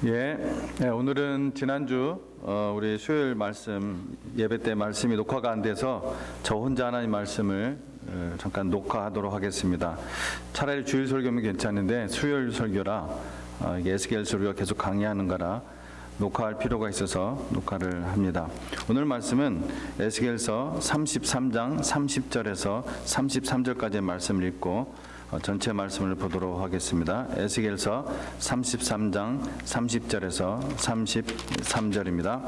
오늘은 지난주 우리 수요일 말씀 예배 때 말씀이 녹화가 안 돼서 저 혼자 하나님 말씀을 잠깐 녹화하도록 하겠습니다. 차라리 주일 설교면 괜찮은데 수요일 설교라 에스겔서 우리가 계속 강의하는 거라 녹화할 필요가 있어서 녹화를 합니다. 오늘 말씀은 에스겔서 33장 30절에서 33절까지의 말씀을 읽고 전체 말씀을 보도록 하겠습니다. 에스겔서 33장 30절에서 33절입니다.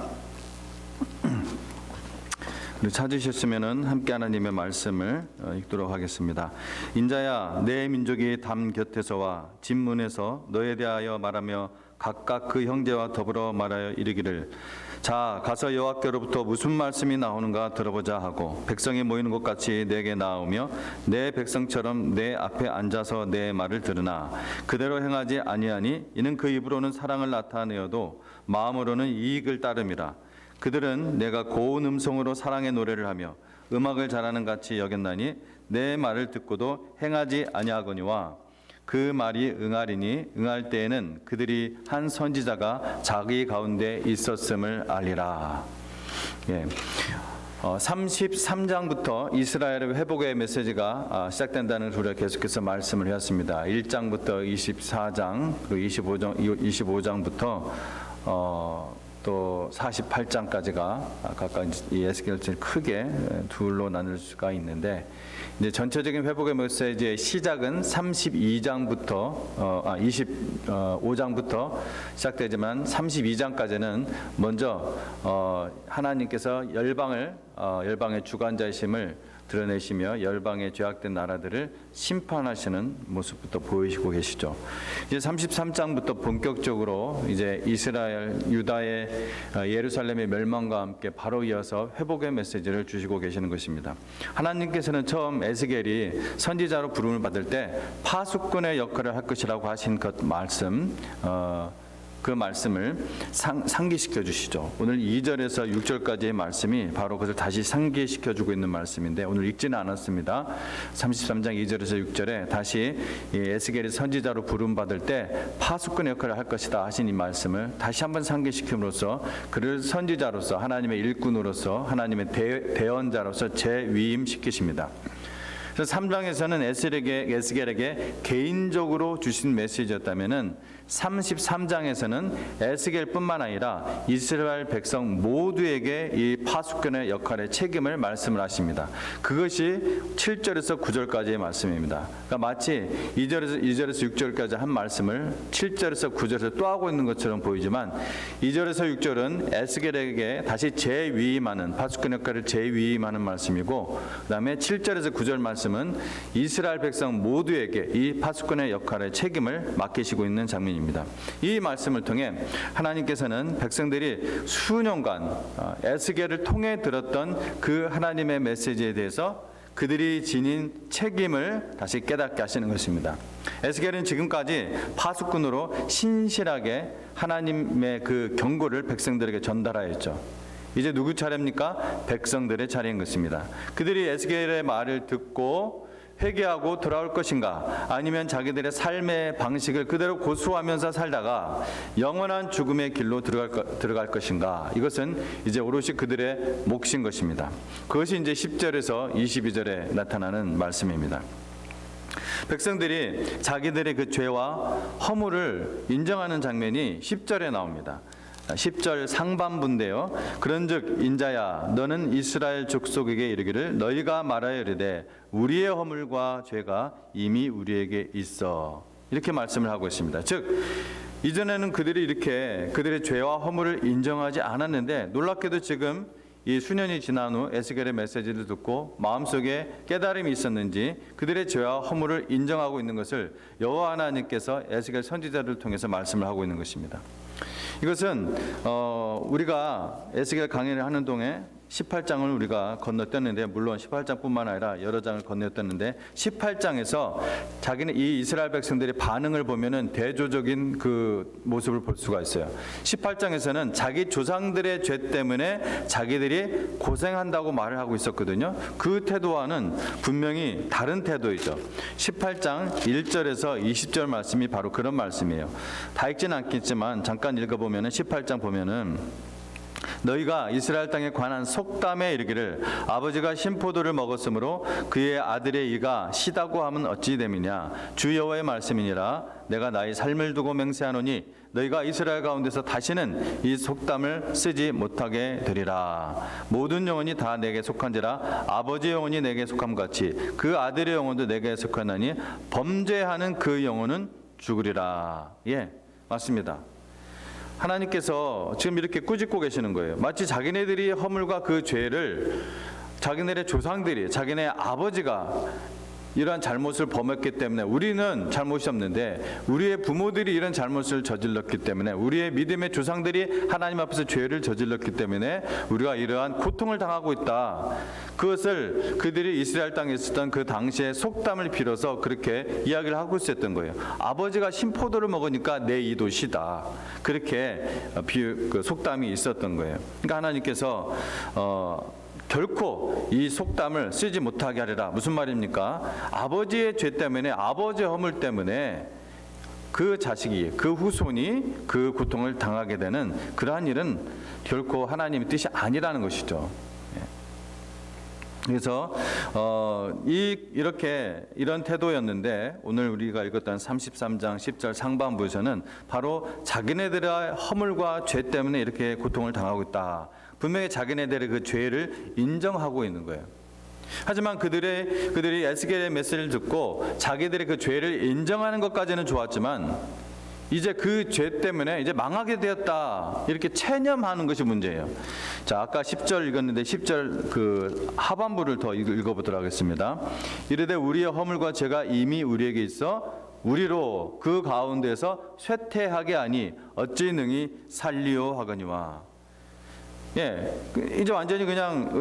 찾으셨으면 함께 하나님의 말씀을 읽도록 하겠습니다. 인자야, 내 민족이 담 곁에서와 진문에서 너에 대하여 말하며 각각 그 형제와 더불어 말하여 이르기를, 자, 가서 여호와께로부터 무슨 말씀이 나오는가 들어보자 하고 백성이 모이는 것 같이 내게 나오며 내 백성처럼 내 앞에 앉아서 내 말을 들으나 그대로 행하지 아니하니 이는 그 입으로는 사랑을 나타내어도 마음으로는 이익을 따름이라. 그들은 내가 고운 음성으로 사랑의 노래를 하며 음악을 잘하는 같이 여겼나니 내 말을 듣고도 행하지 아니하거니와 그 말이 응하리니 응할 때에는 그들이 한 선지자가 자기 가운데 있었음을 알리라. 33장부터 이스라엘의 회복의 메시지가 시작된다는 우리가 계속해서 말씀을 해왔습니다. 1장부터 24장 그리고 25장부터 또 48장까지가 각각 이 에스겔서를 크게 둘로 나눌 수가 있는데, 이제 전체적인 회복의 메시지의 시작은 25장부터 시작되지만 32장까지는 먼저 하나님께서 열방의 주관자이심을 드러내시며 열방의 죄악된 나라들을 심판하시는 모습부터 보이시고 계시죠. 이제 33장부터 본격적으로 이제 이스라엘, 유다의 예루살렘의 멸망과 함께 바로 이어서 회복의 메시지를 주시고 계시는 것입니다. 하나님께서는 처음 에스겔이 선지자로 부름을 받을 때 파수꾼의 역할을 할 것이라고 하신 그 말씀을 상기시켜 주시죠. 오늘 2절에서 6절까지의 말씀이 바로 그것을 다시 상기시켜 주고 있는 말씀인데 오늘 읽지는 않았습니다. 33장 2절에서 6절에 다시 에스겔이 선지자로 부름받을 때 파수꾼의 역할을 할 것이다 하신 이 말씀을 다시 한번 상기시킴으로써 그를 선지자로서 하나님의 일꾼으로서 하나님의 대언자로서 재위임시키십니다. 그래서 3장에서는 에스겔에게 개인적으로 주신 메시지였다면은 33장에서는 에스겔뿐만 아니라 이스라엘 백성 모두에게 이 파수꾼의 역할의 책임을 말씀을 하십니다. 그것이 7절에서 9절까지의 말씀입니다. 그러니까 마치 2절에서 6절까지 한 말씀을 7절에서 9절에서 또 하고 있는 것처럼 보이지만 2절에서 6절은 에스겔에게 다시 재위임하는 파수꾼 역할을 재위임하는 말씀이고, 그 다음에 7절에서 9절 말씀은 이스라엘 백성 모두에게 이 파수꾼의 역할의 책임을 맡기시고 있는 장면입니다. 이 말씀을 통해 하나님께서는 백성들이 수년간 에스겔을 통해 들었던 그 하나님의 메시지에 대해서 그들이 지닌 책임을 다시 깨닫게 하시는 것입니다. 에스겔은 지금까지 파수꾼으로 신실하게 하나님의 그 경고를 백성들에게 전달하였죠. 이제 누구 차례입니까? 백성들의 차례인 것입니다. 그들이 에스겔의 말을 듣고 회개하고 돌아올 것인가, 아니면 자기들의 삶의 방식을 그대로 고수하면서 살다가 영원한 죽음의 길로 들어갈 것인가, 이것은 이제 오롯이 그들의 몫인 것입니다. 그것이 이제 10절에서 22절에 나타나는 말씀입니다. 백성들이 자기들의 그 죄와 허물을 인정하는 장면이 10절에 나옵니다. 10절 상반부인데요. 그런즉 인자야, 너는 이스라엘 족속에게 이르기를, 너희가 말하여 이르되 우리의 허물과 죄가 이미 우리에게 있어, 이렇게 말씀을 하고 있습니다. 즉 이전에는 그들이 이렇게 그들의 죄와 허물을 인정하지 않았는데, 놀랍게도 지금 이 수년이 지난 후 에스겔의 메시지를 듣고 마음속에 깨달음이 있었는지 그들의 죄와 허물을 인정하고 있는 것을 여호와 하나님께서 에스겔 선지자를 통해서 말씀을 하고 있는 것입니다. 이것은 우리가 에스겔 강의를 하는 동안 18장을 우리가 건너뛰었는데, 물론 18장뿐만 아니라 여러 장을 건너뛰었는데 18장에서 자기네 이 이스라엘 백성들의 반응을 보면은 대조적인 그 모습을 볼 수가 있어요. 18장에서는 자기 조상들의 죄 때문에 자기들이 고생한다고 말을 하고 있었거든요. 그 태도와는 분명히 다른 태도이죠. 18장 1절에서 20절 말씀이 바로 그런 말씀이에요. 다 읽지는 않겠지만 잠깐 읽어보면은 18장 보면은 너희가 이스라엘 땅에 관한 속담에 이르기를 아버지가 신포도를 먹었으므로 그의 아들의 이가 시다고 하면 어찌 됨이냐. 주 여호와의 말씀이니라. 내가 나의 삶을 두고 맹세하노니 너희가 이스라엘 가운데서 다시는 이 속담을 쓰지 못하게 되리라. 모든 영혼이 다 내게 속한지라. 아버지의 영혼이 내게 속함 같이 그 아들의 영혼도 내게 속하나니 범죄하는 그 영혼은 죽으리라. 예, 맞습니다. 하나님께서 지금 이렇게 꾸짖고 계시는 거예요. 마치 자기네들이 허물과 그 죄를 자기네의 조상들이, 자기네 아버지가 이러한 잘못을 범했기 때문에 우리는 잘못이 없는데 우리의 부모들이 이런 잘못을 저질렀기 때문에 우리의 믿음의 조상들이 하나님 앞에서 죄를 저질렀기 때문에 우리가 이러한 고통을 당하고 있다. 그것을 그들이 이스라엘 땅에 있었던 그 당시의 속담을 빌어서 그렇게 이야기를 하고 있었던 거예요. 아버지가 신포도를 먹으니까 내 이도 시다. 그렇게 그 속담이 있었던 거예요. 그러니까 하나님께서 결코 이 속담을 쓰지 못하게 하리라. 무슨 말입니까? 아버지의 죄 때문에, 아버지의 허물 때문에 그 자식이, 그 후손이 그 고통을 당하게 되는 그러한 일은 결코 하나님의 뜻이 아니라는 것이죠. 그래서 이런 태도였는데 오늘 우리가 읽었던 33장 10절 상반부에서는 바로 자기네들의 허물과 죄 때문에 이렇게 고통을 당하고 있다. 분명히 자기네들의 그 죄를 인정하고 있는 거예요. 하지만 그들이 에스겔의 메시지를 듣고 자기들의 그 죄를 인정하는 것까지는 좋았지만 이제 그 죄 때문에 이제 망하게 되었다. 이렇게 체념하는 것이 문제예요. 자, 아까 10절 읽었는데 10절 그 하반부를 더 읽어보도록 하겠습니다. 이르되 우리의 허물과 죄가 이미 우리에게 있어 우리로 그 가운데서 쇠퇴하게 하니 어찌 능히 살리오 하거니와. 예, 이제 완전히 그냥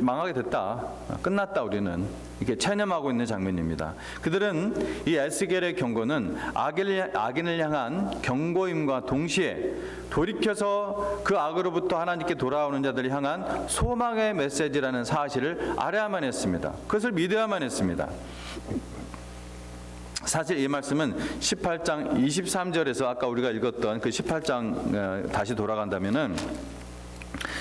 망하게 됐다. 끝났다 우리는. 이렇게 체념하고 있는 장면입니다. 그들은 이 에스겔의 경고는 악인을 향한 경고임과 동시에 돌이켜서 그 악으로부터 하나님께 돌아오는 자들을 향한 소망의 메시지라는 사실을 알아야만 했습니다. 그것을 믿어야만 했습니다. 사실 이 말씀은 18장 23절에서 아까 우리가 읽었던 그 18장 다시 돌아간다면은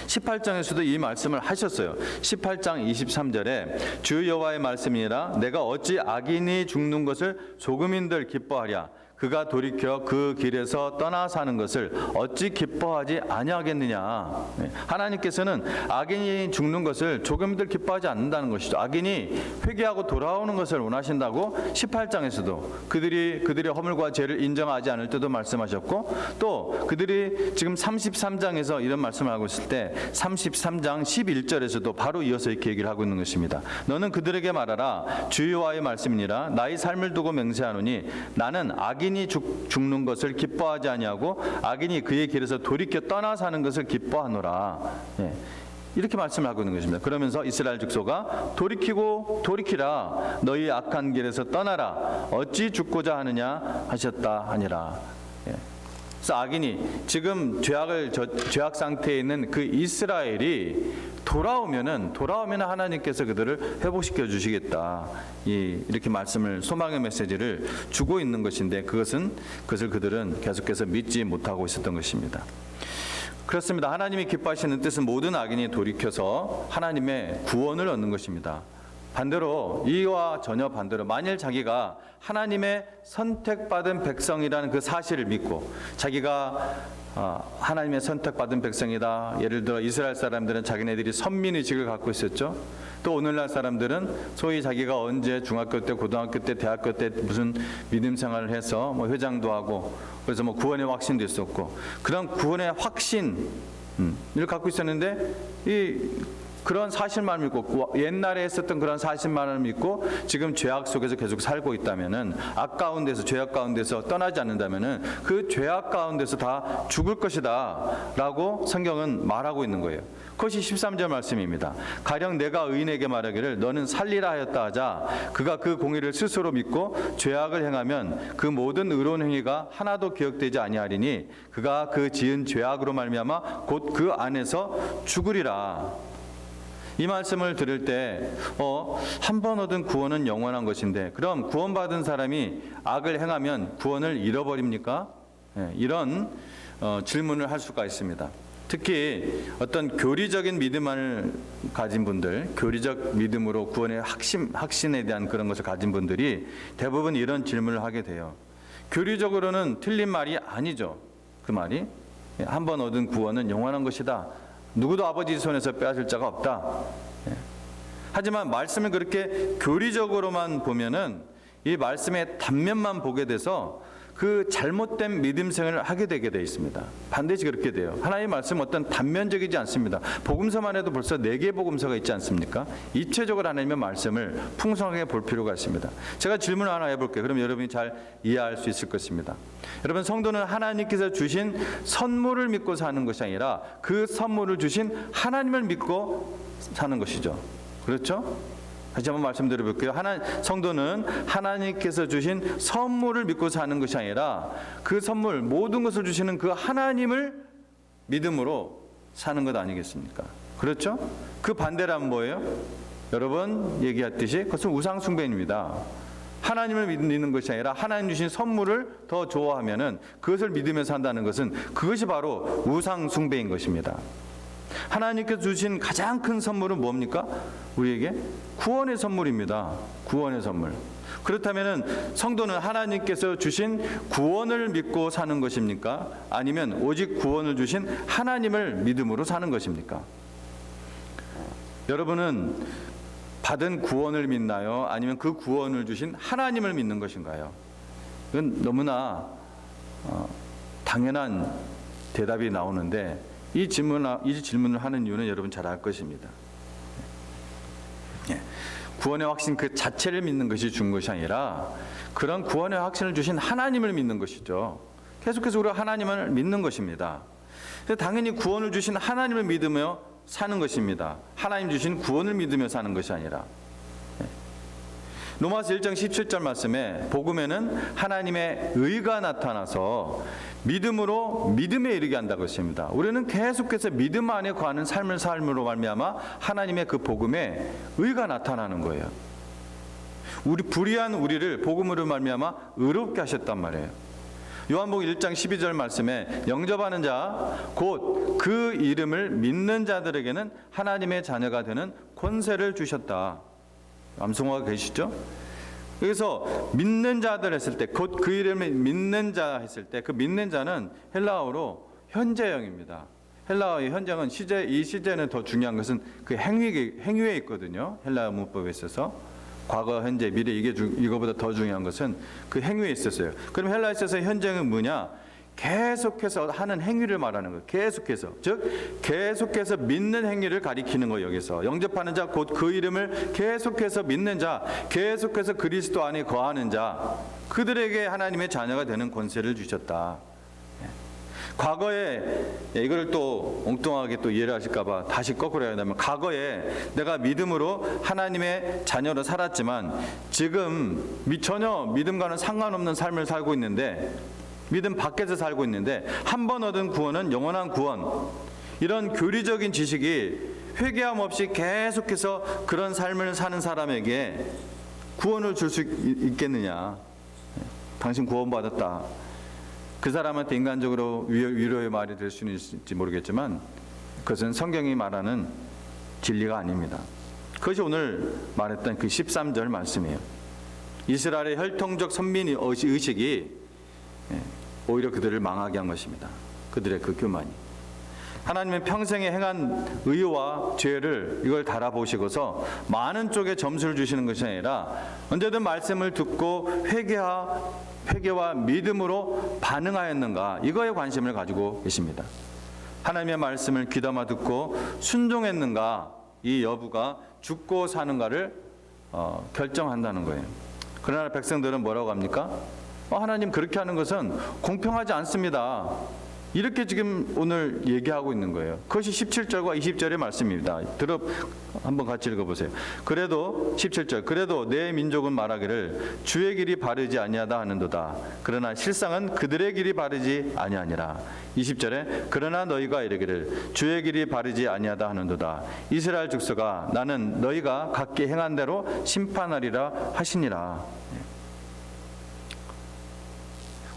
18장에서도 이 말씀을 하셨어요. 18장 23절에 주 여호와의 말씀이니라. 내가 어찌 악인이 죽는 것을 소금인들 기뻐하랴. 그가 돌이켜 그 길에서 떠나 사는 것을 어찌 기뻐하지 아니하겠느냐. 하나님께서는 악인이 죽는 것을 조금들 기뻐하지 않는다는 것이죠. 악인이 회개하고 돌아오는 것을 원하신다고 18장에서도 그들의 허물과 죄를 인정하지 않을 때도 말씀하셨고, 또 그들이 지금 33장에서 이런 말씀을 하고 있을 때 33장 11절에서도 바로 이어서 이렇게 얘기를 하고 있는 것입니다. 너는 그들에게 말하라. 주 여호와의 말씀이니라. 나의 삶을 두고 맹세하노니 나는 악인이 죽는 것을 기뻐하지 아니하고 악인이 그의 길에서 돌이켜 떠나 사는 것을 기뻐하노라. 예. 이렇게 말씀을 하고 있는 것입니다. 그러면서 이스라엘 족속아 돌이키라. 너희 악한 길에서 떠나라. 어찌 죽고자 하느냐 하셨다 하니라. 예. 그래서 악인이 지금 죄악 상태에 있는 그 이스라엘이 돌아오면은 하나님께서 그들을 회복시켜 주시겠다. 이렇게 말씀을, 소망의 메시지를 주고 있는 것인데 그것을 그들은 계속해서 믿지 못하고 있었던 것입니다. 그렇습니다. 하나님이 기뻐하시는 뜻은 모든 악인이 돌이켜서 하나님의 구원을 얻는 것입니다. 반대로, 이와 전혀 반대로, 만일 자기가 하나님의 선택받은 백성이라는 그 사실을 믿고 자기가 하나님의 선택받은 백성이다. 예를 들어 이스라엘 사람들은 자기네들이 선민의식을 갖고 있었죠. 또 오늘날 사람들은 소위 자기가 언제 중학교 때, 고등학교 때, 대학교 때 무슨 믿음 생활을 해서 회장도 하고 그래서 구원의 확신도 있었고 그런 구원의 확신을 갖고 있었는데 그런 사실만 믿고 옛날에 했었던 그런 사실만을 믿고 지금 죄악 속에서 계속 살고 있다면은 악 가운데서 죄악 가운데서 떠나지 않는다면은 그 죄악 가운데서 다 죽을 것이다라고 성경은 말하고 있는 거예요. 그것이 13절 말씀입니다. 가령 내가 의인에게 말하기를 너는 살리라 하였다 하자 그가 그 공의를 스스로 믿고 죄악을 행하면 그 모든 의로운 행위가 하나도 기억되지 아니하리니 그가 그 지은 죄악으로 말미암아 곧 그 안에서 죽으리라. 이 말씀을 들을 때 한 번 얻은 구원은 영원한 것인데 그럼 구원받은 사람이 악을 행하면 구원을 잃어버립니까? 이런 질문을 할 수가 있습니다. 특히 어떤 교리적인 믿음을 가진 분들, 교리적 믿음으로 구원의 확신에 대한 그런 것을 가진 분들이 대부분 이런 질문을 하게 돼요. 교리적으로는 틀린 말이 아니죠. 그 말이 한 번 얻은 구원은 영원한 것이다. 누구도 아버지 손에서 빼앗을 자가 없다. 하지만 말씀을 그렇게 교리적으로만 보면은 이 말씀의 단면만 보게 돼서 그 잘못된 믿음생활을 하게 되게 돼 있습니다. 반드시 그렇게 돼요. 하나님의 말씀은 어떤 단면적이지 않습니다. 복음서만 해도 벌써 4개의 복음서가 있지 않습니까? 입체적으로 하나님의 말씀을 풍성하게 볼 필요가 있습니다. 제가 질문을 하나 해볼게요. 그럼 여러분이 잘 이해할 수 있을 것입니다. 여러분, 성도는 하나님께서 주신 선물을 믿고 사는 것이 아니라 그 선물을 주신 하나님을 믿고 사는 것이죠. 그렇죠? 다시 한번 말씀드려볼게요. 성도는 하나님께서 주신 선물을 믿고 사는 것이 아니라 그 선물, 모든 것을 주시는 그 하나님을 믿음으로 사는 것 아니겠습니까? 그렇죠? 그 반대란 뭐예요? 여러분 얘기했듯이 그것은 우상 숭배입니다. 하나님을 믿는 것이 아니라 하나님 주신 선물을 더 좋아하면은 그것을 믿으면서 산다는 것은 그것이 바로 우상 숭배인 것입니다. 하나님께서 주신 가장 큰 선물은 뭡니까? 우리에게 구원의 선물입니다. 구원의 선물. 그렇다면 성도는 하나님께서 주신 구원을 믿고 사는 것입니까? 아니면 오직 구원을 주신 하나님을 믿음으로 사는 것입니까? 여러분은 받은 구원을 믿나요? 아니면 그 구원을 주신 하나님을 믿는 것인가요? 이건 너무나 당연한 대답이 나오는데 이 질문을 하는 이유는 여러분 잘 알 것입니다. 구원의 확신 그 자체를 믿는 것이 중요한 것이 아니라 그런 구원의 확신을 주신 하나님을 믿는 것이죠. 계속해서 우리가 하나님을 믿는 것입니다. 당연히 구원을 주신 하나님을 믿으며 사는 것입니다. 하나님 주신 구원을 믿으며 사는 것이 아니라. 로마서 1장 17절 말씀에 복음에는 하나님의 의가 나타나서 믿음으로 믿음에 이르게 한다고 했습니다. 우리는 계속해서 믿음 안에 거하는 삶으로 말미암아 하나님의 그 복음에 의가 나타나는 거예요. 불의한 우리를 복음으로 말미암아 의롭게 하셨단 말이에요. 요한복음 1장 12절 말씀에 영접하는 자 곧 그 이름을 믿는 자들에게는 하나님의 자녀가 되는 권세를 주셨다. 암송화가 계시죠? 그래서 믿는 자들 했을 때 곧 그 이름을 믿는 자 했을 때 그 믿는 자는 헬라어로 현재형입니다. 헬라어의 현재형은 이 시제는 더 중요한 것은 그 행위에 있거든요. 헬라어 문법에 있어서 과거, 현재, 미래 이거보다 더 중요한 것은 그 행위에 있었어요. 그럼 헬라어에 있어서 현재형은 뭐냐? 계속해서 하는 행위를 말하는 거예요. 계속해서. 즉 계속해서 믿는 행위를 가리키는 거예요. 여기서 영접하는 자 곧 그 이름을 계속해서 믿는 자, 계속해서 그리스도 안에 거하는 자, 그들에게 하나님의 자녀가 되는 권세를 주셨다. 과거에 이걸 또 엉뚱하게 또 이해를 하실까 봐 다시 거꾸로 해야 되면 과거에 내가 믿음으로 하나님의 자녀로 살았지만 지금 전혀 믿음과는 상관없는 삶을 살고 있는데 믿음 밖에서 살고 있는데 한 번 얻은 구원은 영원한 구원, 이런 교리적인 지식이 회개함 없이 계속해서 그런 삶을 사는 사람에게 구원을 줄 수 있겠느냐? 당신 구원받았다. 그 사람한테 인간적으로 위로의 말이 될 수는 있을지 모르겠지만 그것은 성경이 말하는 진리가 아닙니다. 그것이 오늘 말했던 그 13절 말씀이에요. 이스라엘의 혈통적 선민 의식이 오히려 그들을 망하게 한 것입니다. 그들의 그 교만이. 하나님은 평생에 행한 의와 죄를 이걸 달아보시고서 많은 쪽에 점수를 주시는 것이 아니라 언제든 말씀을 듣고 회개와 믿음으로 반응하였는가, 이거에 관심을 가지고 계십니다. 하나님의 말씀을 귀담아 듣고 순종했는가, 이 여부가 죽고 사는가를 결정한다는 거예요. 그러나 백성들은 뭐라고 합니까? 하나님 그렇게 하는 것은 공평하지 않습니다. 이렇게 지금 오늘 얘기하고 있는 거예요. 그것이 17절과 20절의 말씀입니다. 한번 같이 읽어보세요. 그래도 17절 그래도 내 민족은 말하기를 주의 길이 바르지 아니하다 하는도다. 그러나 실상은 그들의 길이 바르지 아니하니라. 20절에 그러나 너희가 이르기를 주의 길이 바르지 아니하다 하는도다. 이스라엘 족속아 나는 너희가 각기 행한 대로 심판하리라 하시니라.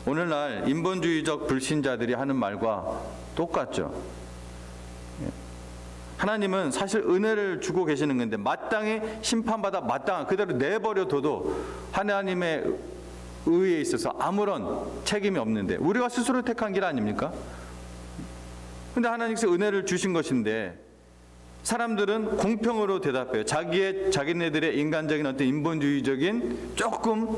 오늘날 인본주의적 불신자들이 하는 말과 똑같죠. 하나님은 사실 은혜를 주고 계시는 건데 마땅히 심판받아 마땅한 그대로 내버려둬도 하나님의 의에 있어서 아무런 책임이 없는데 우리가 스스로 택한 길 아닙니까? 근데 하나님께서 은혜를 주신 것인데 사람들은 공평으로 대답해요. 자기네들의 인간적인 어떤 인본주의적인 조금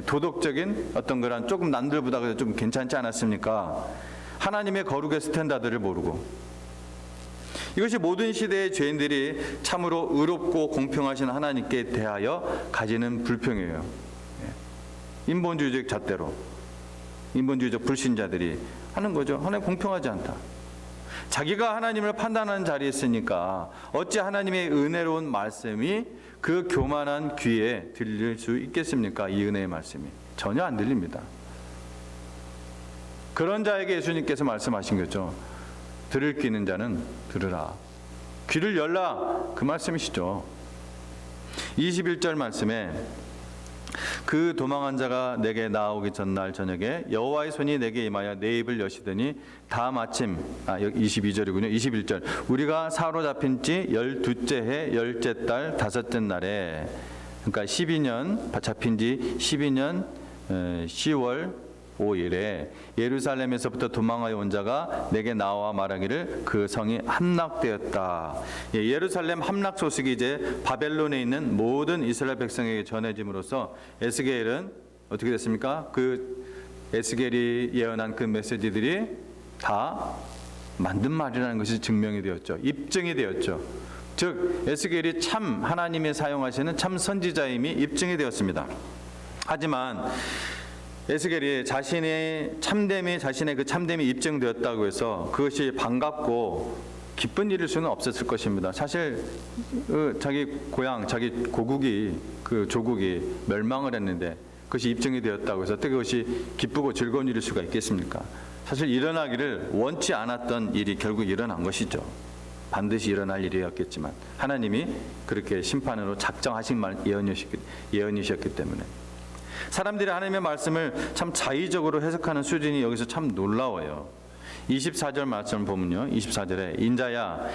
도덕적인 어떤 그런 조금 남들보다 좀 괜찮지 않았습니까? 하나님의 거룩의 스탠다드를 모르고 이것이 모든 시대의 죄인들이 참으로 의롭고 공평하신 하나님께 대하여 가지는 불평이에요. 인본주의적 잣대로 인본주의적 불신자들이 하는 거죠. 하나님 공평하지 않다. 자기가 하나님을 판단하는 자리에 있으니까 어찌 하나님의 은혜로운 말씀이 그 교만한 귀에 들릴 수 있겠습니까? 이 은혜의 말씀이 전혀 안 들립니다. 그런 자에게 예수님께서 말씀하신 거죠. 들을 귀 있는 자는 들으라. 귀를 열라 그 말씀이시죠. 21절 말씀에 그 도망한 자가 내게 나오기 전날 저녁에 여호와의 손이 내게 임하여 내 입을 여시더니 다음 아침 22절이군요. 21절 우리가 사로잡힌 지 12째 해 10째 달 5째 날에 그러니까 12년 잡힌 지 12년 10월 5일에 예루살렘에서부터 도망하여 온 자가 내게 나와 말하기를 그 성이 함락되었다. 예루살렘 함락 소식이 이제 바벨론에 있는 모든 이스라엘 백성에게 전해짐으로써 에스겔은 어떻게 됐습니까? 그 에스겔이 예언한 그 메시지들이 다 만든 말이라는 것이 증명이 되었죠. 입증이 되었죠. 즉 에스겔이 참 하나님이 사용하시는 참 선지자임이 입증이 되었습니다. 하지만 에스겔이 자신의 그 참됨이 입증되었다고 해서 그것이 반갑고 기쁜 일일 수는 없었을 것입니다. 사실 자기 고향, 자기 고국이 그 조국이 멸망을 했는데 그것이 입증이 되었다고 해서 어떻게 그것이 기쁘고 즐거운 일일 수가 있겠습니까? 사실 일어나기를 원치 않았던 일이 결국 일어난 것이죠. 반드시 일어날 일이었겠지만 하나님이 그렇게 심판으로 작정하신 예언이셨기 때문에 사람들이 하나님의 말씀을 참 자의적으로 해석하는 수준이 여기서 참 놀라워요. 24절 말씀을 보면요. 24절에 인자야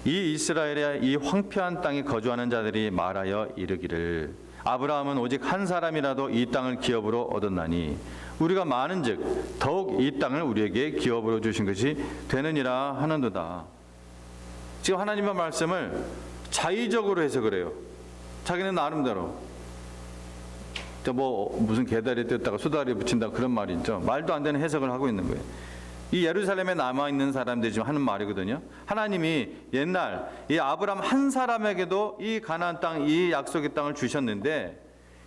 이 이스라엘의 이 황폐한 땅에 거주하는 자들이 말하여 이르기를 아브라함은 오직 한 사람이라도 이 땅을 기업으로 얻었나니 우리가 많은즉 더욱 이 땅을 우리에게 기업으로 주신 것이 되느니라 하는도다. 지금 하나님의 말씀을 자의적으로 해석을 해요. 자기는 나름대로 무슨 개다리에 뜯다가 수다리에 붙인다 그런 말이 있죠. 말도 안 되는 해석을 하고 있는 거예요. 이 예루살렘에 남아있는 사람들이 지금 하는 말이거든요. 하나님이 옛날 이 아브라함 한 사람에게도 이 가나안 땅, 이 약속의 땅을 주셨는데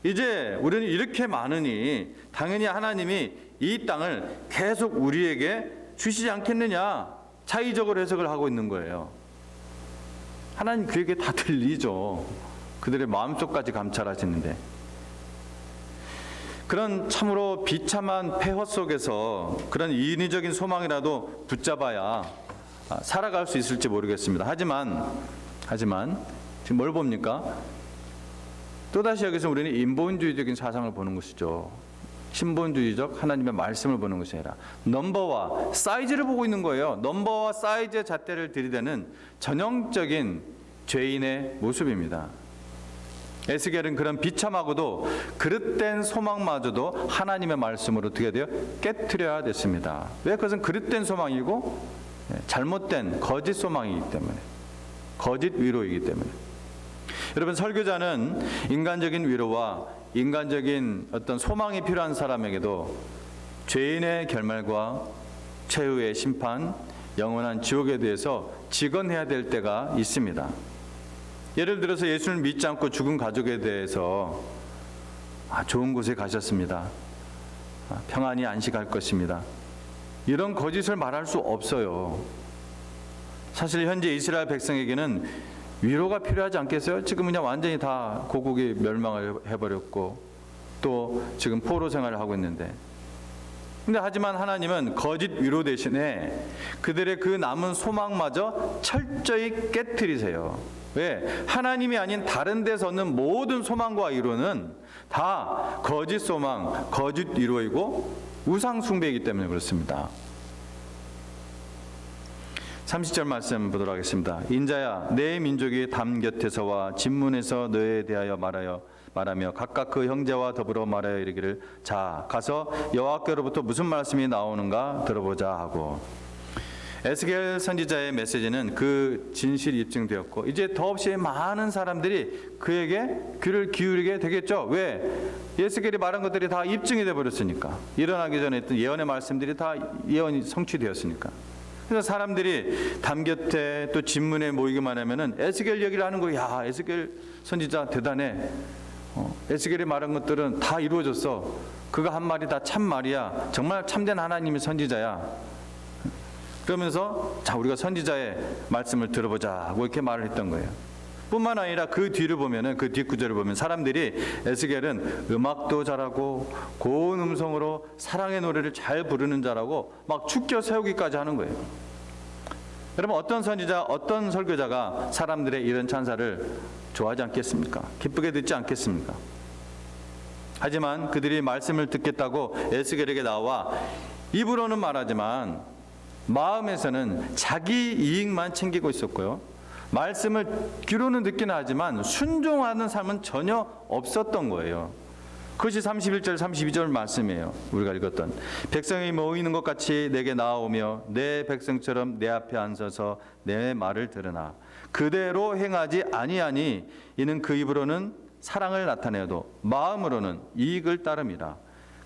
이제 우리는 이렇게 많으니 당연히 하나님이 이 땅을 계속 우리에게 주시지 않겠느냐 차이적으로 해석을 하고 있는 거예요. 하나님 그에게 다 들리죠. 그들의 마음속까지 감찰하시는데 그런 참으로 비참한 폐허 속에서 그런 인위적인 소망이라도 붙잡아야 살아갈 수 있을지 모르겠습니다. 하지만 지금 뭘 봅니까? 또다시 여기서 우리는 인본주의적인 사상을 보는 것이죠. 신본주의적 하나님의 말씀을 보는 것이 아니라 넘버와 사이즈를 보고 있는 거예요. 넘버와 사이즈의 잣대를 들이대는 전형적인 죄인의 모습입니다. 에스겔은 그런 비참하고도 그릇된 소망마저도 하나님의 말씀으로 어떻게 돼요? 깨트려야 됐습니다. 왜? 그것은 그릇된 소망이고 잘못된 거짓 소망이기 때문에, 거짓 위로이기 때문에. 여러분, 설교자는 인간적인 위로와 인간적인 어떤 소망이 필요한 사람에게도 죄인의 결말과 최후의 심판, 영원한 지옥에 대해서 직언해야 될 때가 있습니다. 예를 들어서 예수를 믿지 않고 죽은 가족에 대해서 좋은 곳에 가셨습니다. 평안히 안식할 것입니다. 이런 거짓을 말할 수 없어요. 사실 현재 이스라엘 백성에게는 위로가 필요하지 않겠어요? 지금 그냥 완전히 다 고국이 멸망을 해버렸고 또 지금 포로 생활을 하고 있는데, 근데 하지만 하나님은 거짓 위로 대신에 그들의 그 남은 소망마저 철저히 깨트리세요. 왜? 하나님이 아닌 다른 데서 얻는 모든 소망과 위로는 다 거짓 소망, 거짓 위로이고 우상 숭배이기 때문에 그렇습니다. 30절 말씀 보도록 하겠습니다. 인자야, 내 민족이 담 곁에서와 진문에서 너에 대하여 말하며 각각 그 형제와 더불어 말하여 이르기를, 자 가서 여호와께로부터 무슨 말씀이 나오는가 들어보자 하고. 에스겔 선지자의 메시지는 그 진실이 입증되었고 이제 더없이 많은 사람들이 그에게 귀를 기울이게 되겠죠. 왜? 에스겔이 말한 것들이 다 입증이 되어 버렸으니까. 일어나기 전에 했던 예언의 말씀들이 다 예언이 성취되었으니까. 그래서 사람들이 담 곁에 또 진문에 모이기만 하면은 에스겔 얘기를 하는 거예요. 야, 에스겔 선지자 대단해. 에스겔이 말한 것들은 다 이루어졌어. 그가 한 말이 다 참말이야. 정말 참된 하나님의 선지자야. 그러면서 자, 우리가 선지자의 말씀을 들어보자 하고 이렇게 말을 했던 거예요. 뿐만 아니라 그 뒤를 보면은, 그 뒷구절을 보면 사람들이 에스겔은 음악도 잘하고 고운 음성으로 사랑의 노래를 잘 부르는 자라고 막 축켜 세우기까지 하는 거예요. 여러분, 어떤 선지자, 어떤 설교자가 사람들의 이런 찬사를 좋아하지 않겠습니까? 기쁘게 듣지 않겠습니까? 하지만 그들이 말씀을 듣겠다고 에스겔에게 나와 입으로는 말하지만 마음에서는 자기 이익만 챙기고 있었고요. 말씀을 귀로는 듣기는 하지만 순종하는 삶은 전혀 없었던 거예요. 그것이 31절 32절 말씀이에요. 우리가 읽었던 백성이 모이는 것 같이 내게 나아오며 내 백성처럼 내 앞에 앉아서 내 말을 들으나 그대로 행하지 아니하니 이는 그 입으로는 사랑을 나타내어도 마음으로는 이익을 따름이라.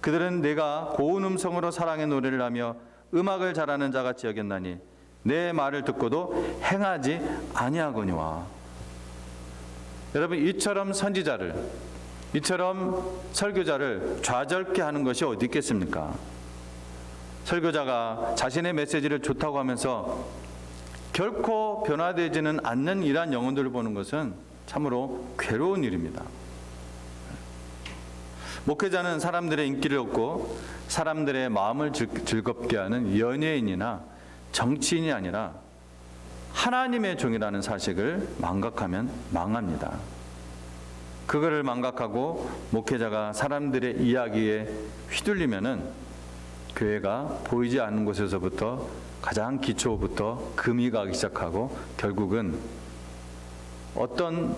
그들은 내가 고운 음성으로 사랑의 노래를 하며 음악을 잘하는 자같이 여겼나니 내 말을 듣고도 행하지 아니하거니와. 여러분, 이처럼 선지자를, 이처럼 설교자를 좌절케 하는 것이 어디 있겠습니까? 설교자가 자신의 메시지를 좋다고 하면서 결코 변화되지는 않는 이러한 영혼들을 보는 것은 참으로 괴로운 일입니다. 목회자는 사람들의 인기를 얻고 사람들의 마음을 즐겁게 하는 연예인이나 정치인이 아니라 하나님의 종이라는 사실을 망각하면 망합니다. 그거를 망각하고 목회자가 사람들의 이야기에 휘둘리면은 교회가 보이지 않는 곳에서부터 가장 기초부터 금이 가기 시작하고 결국은 어떤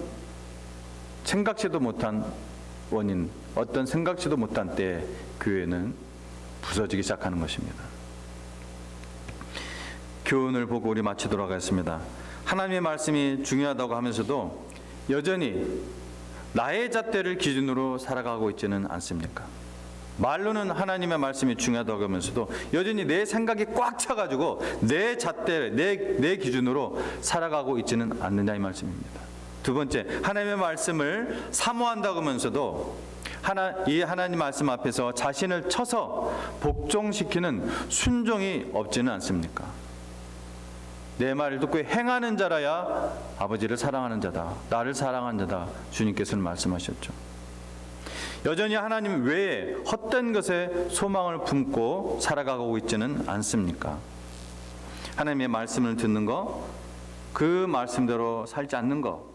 생각지도 못한 원인, 어떤 생각지도 못한 때에 교회는 부서지기 시작하는 것입니다. 교훈을 보고 우리 마치도록 하겠습니다. 하나님의 말씀이 중요하다고 하면서도 여전히 나의 잣대를 기준으로 살아가고 있지는 않습니까? 말로는 하나님의 말씀이 중요하다고 하면서도 여전히 내 생각이 꽉 차가지고 내 잣대, 내 기준으로 살아가고 있지는 않느냐 이 말씀입니다. 두 번째, 하나님의 말씀을 사모한다고 하면서도 이 하나님 말씀 앞에서 자신을 쳐서 복종시키는 순종이 없지는 않습니까? 내 말을 듣고 행하는 자라야 아버지를 사랑하는 자다, 나를 사랑하는 자다, 주님께서는 말씀하셨죠. 여전히 하나님 외에 헛된 것에 소망을 품고 살아가고 있지는 않습니까? 하나님의 말씀을 듣는 거, 그 말씀대로 살지 않는 거,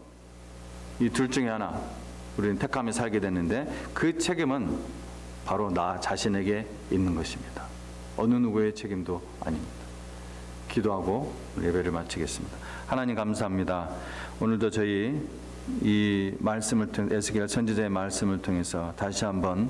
이 둘 중에 하나 우리는 택하며 살게 됐는데 그 책임은 바로 나 자신에게 있는 것입니다. 어느 누구의 책임도 아닙니다. 기도하고 예배를 마치겠습니다. 하나님 감사합니다. 오늘도 저희 이 말씀을 통해 에스겔 선지자의 말씀을 통해서 다시 한번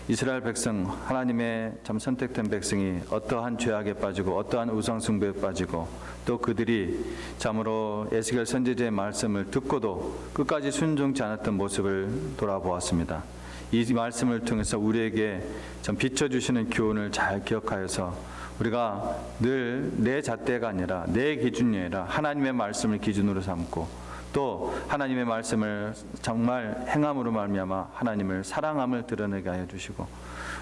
이스라엘 백성, 하나님의 참 선택된 백성이 어떠한 죄악에 빠지고 어떠한 우상 숭배에 빠지고 또 그들이 참으로 에스겔 선지자의 말씀을 듣고도 끝까지 순종치 않았던 모습을 돌아보았습니다. 이 말씀을 통해서 우리에게 참 비춰주시는 교훈을 잘 기억하여서 우리가 늘 내 잣대가 아니라 내 기준이 아니라 하나님의 말씀을 기준으로 삼고 또 하나님의 말씀을 정말 행함으로 말미암아 하나님을 사랑함을 드러내게 하여 주시고,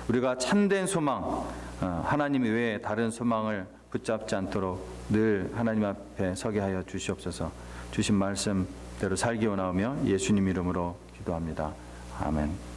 우리가 참된 소망, 하나님 외에 다른 소망을 붙잡지 않도록 늘 하나님 앞에 서게 하여 주시옵소서. 주신 말씀대로 살기 원하오며 예수님 이름으로 기도합니다. 아멘.